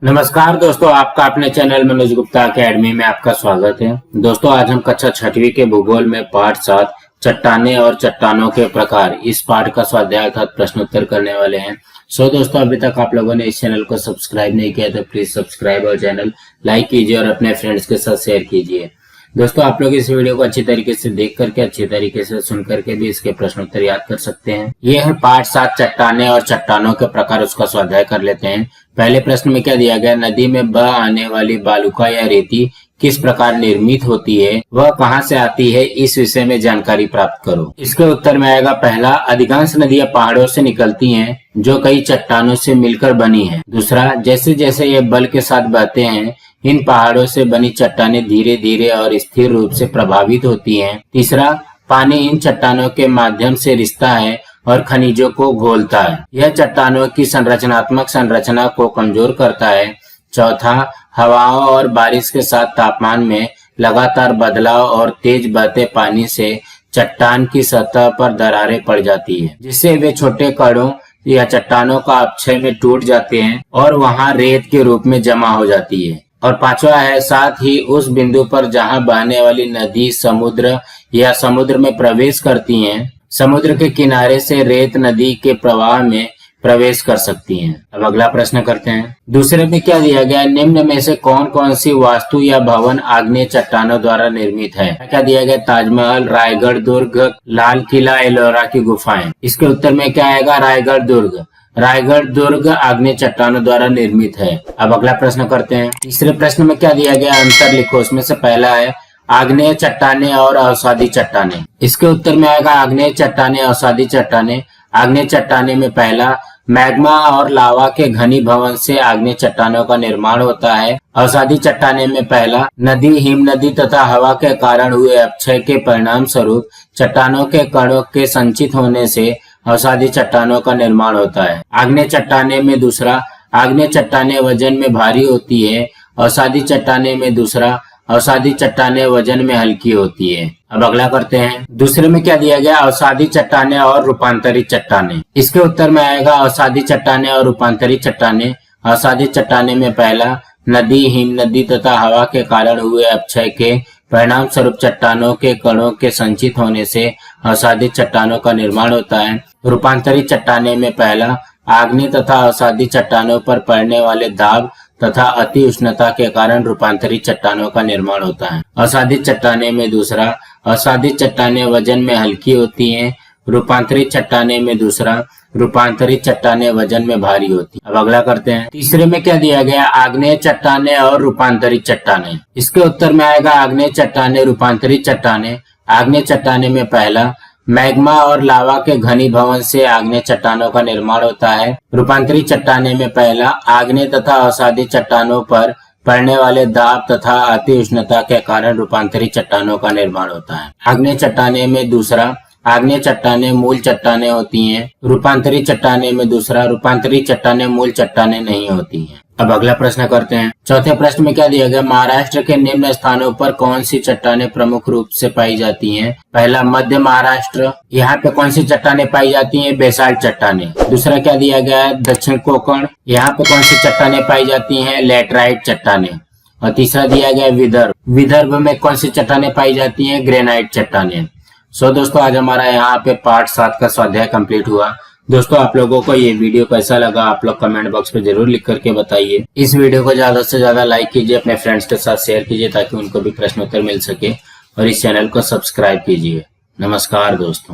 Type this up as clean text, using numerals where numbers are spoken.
नमस्कार दोस्तों, आपका अपने चैनल मनोज गुप्ता अकेडमी में आपका स्वागत है। दोस्तों, आज हम कक्षा 6वीं के भूगोल में पाठ 7 चट्टाने और चट्टानों के प्रकार इस पाठ का स्वाध्याय अर्थात प्रश्नोत्तर करने वाले हैं। दोस्तों, अभी तक आप लोगों ने इस चैनल को सब्सक्राइब नहीं किया तो प्लीज सब्सक्राइब और चैनल लाइक कीजिए और अपने फ्रेंड्स के साथ शेयर कीजिए। दोस्तों, आप लोग इस वीडियो को अच्छी तरीके से देख करके अच्छी तरीके से सुन करके भी इसके प्रश्नोत्तर याद कर सकते हैं। ये है पाठ 7 चट्टाने और चट्टानों के प्रकार, उसका स्वाध्याय कर लेते हैं। पहले प्रश्न में क्या दिया गया, नदी में बह आने वाली बालुका या रेती किस प्रकार निर्मित होती है, वह कहां से आती है, इस विषय में जानकारी प्राप्त करो। इसके उत्तर में आएगा पहला, अधिकांश नदियां पहाड़ों से निकलती हैं जो कई चट्टानों से मिलकर बनी हैं। दूसरा, जैसे जैसे ये बल के साथ बहते हैं इन पहाड़ों से बनी चट्टानें धीरे धीरे और स्थिर रूप से प्रभावित होती हैं। तीसरा, पानी इन चट्टानों के माध्यम से रिसता है और खनिजों को घोलता है, यह चट्टानों की संरचनात्मक संरचना को कमजोर करता है। चौथा, हवाओं और बारिश के साथ तापमान में लगातार बदलाव और तेज बहते पानी से चट्टान की सतह पर दरारें पड़ जाती है, जिससे वे छोटे कणों या चट्टानों का अपक्षय में टूट जाते हैं और वहां रेत के रूप में जमा हो जाती है। और पांचवा है, साथ ही उस बिंदु पर जहां बहने वाली नदी समुद्र या समुद्र में प्रवेश करती हैं, समुद्र के किनारे से रेत नदी के प्रवाह में प्रवेश कर सकती हैं। अब अगला प्रश्न करते हैं। दूसरे में क्या दिया गया, निम्न में से कौन कौन सी वास्तु या भवन आग्नेय चट्टानों द्वारा निर्मित है। क्या दिया गया, ताजमहल, रायगढ़ दुर्ग, लाल किला, एलोरा की गुफाएं। इसके उत्तर में क्या आएगा, रायगढ़ दुर्ग। रायगढ़ दुर्ग आग्नेय चट्टानों द्वारा निर्मित है। अब अगला प्रश्न करते हैं। तीसरे प्रश्न में क्या दिया गया, अंतर लिखो। उसमें से पहला है आग्नेय चट्टाने और अवसादी चट्टाने। इसके उत्तर में आएगा आग्नेय चट्टाने, अवसादी चट्टाने। आग्नेय चट्टाने में पहला, मैग्मा और लावा के घनीभवन से आग्नेय चट्टानों का निर्माण होता है। अवसादी चट्टाने में पहला, नदी, हिम नदी तथा हवा के कारण हुए अपक्षय के परिणाम स्वरूप चट्टानों के कणों के संचित होने से अवसादी चट्टानों का निर्माण होता है। आग्नेय चट्टाने में दूसरा, आग्नेय चट्टाने वजन में भारी होती है। अवसादी चट्टाने में दूसरा, अवसादी चट्टाने वजन में हल्की होती है। अब अगला करते हैं। दूसरे में क्या दिया गया, अवसादी चट्टाने और रूपांतरित चट्टाने। इसके उत्तर में आएगा अवसादी चट्टाने और रूपांतरित चट्टाने। अवसादी चट्टाने में पहला, नदी, हिम नदी तथा हवा के कारण हुए अपक्षय के परिणाम स्वरूप चट्टानों के कणों के संचित होने से अवसादी चट्टानों का निर्माण होता है। रूपांतरित चट्टाने में पहला, आग्नेय तथा अवसादी चट्टानों पर पड़ने वाले दाब तथा अति उष्णता के कारण रूपांतरित चट्टानों का निर्माण होता है। अवसादी चट्टाने में दूसरा, अवसादी चट्टाने वजन में हल्की होती हैं। रूपांतरित चट्टाने में दूसरा, रूपांतरित चट्टाने वजन में भारी होती है। अब अगला करते हैं। तीसरे में क्या दिया गया, आग्नेय चट्टाने और रूपांतरित चट्टाने। इसके उत्तर में आएगा आग्नेय चट्टाने, रूपांतरित चट्टाने। आग्नेय चट्टाने में पहला, मैग्मा और लावा के घनीभवन से आग्नेय चट्टानों का निर्माण होता है। रूपांतरित चट्टाने में पहला, आग्नेय तथा अवसादी चट्टानों पर पड़ने वाले दाब तथा अति उष्णता के कारण रूपांतरित चट्टानों का निर्माण होता है। आग्नेय चट्टाने में दूसरा, आग्नेय चट्टाने मूल चट्टाने होती हैं। रूपांतरित चट्टाने में दूसरा, रूपांतरित चट्टाने मूल चट्टाने नहीं होती हैं। अब अगला प्रश्न करते हैं। चौथे प्रश्न में क्या दिया गया, महाराष्ट्र के निम्न स्थानों पर कौन सी चट्टानें प्रमुख रूप से पाई जाती हैं। पहला, मध्य महाराष्ट्र, यहाँ पे कौन सी चट्टानें पाई जाती हैं, बेसाल्ट चट्टानें। दूसरा क्या दिया गया है, दक्षिण कोंकण, यहाँ पे कौन सी चट्टानें पाई जाती हैं, लैटराइट चट्टानें। और तीसरा दिया गया विदर्भ, विदर्भ में कौन सी चट्टानें पाई जाती हैं, ग्रेनाइट चट्टानें। दोस्तों, आज हमारा यहाँ पे पाठ 7 का स्वाध्याय कंप्लीट हुआ। दोस्तों, आप लोगों को ये वीडियो कैसा लगा, आप लोग कमेंट बॉक्स में जरूर लिख करके बताइए। इस वीडियो को ज्यादा से ज्यादा लाइक कीजिए, अपने फ्रेंड्स के साथ शेयर कीजिए ताकि उनको भी प्रश्नोत्तर मिल सके, और इस चैनल को सब्सक्राइब कीजिए। नमस्कार दोस्तों।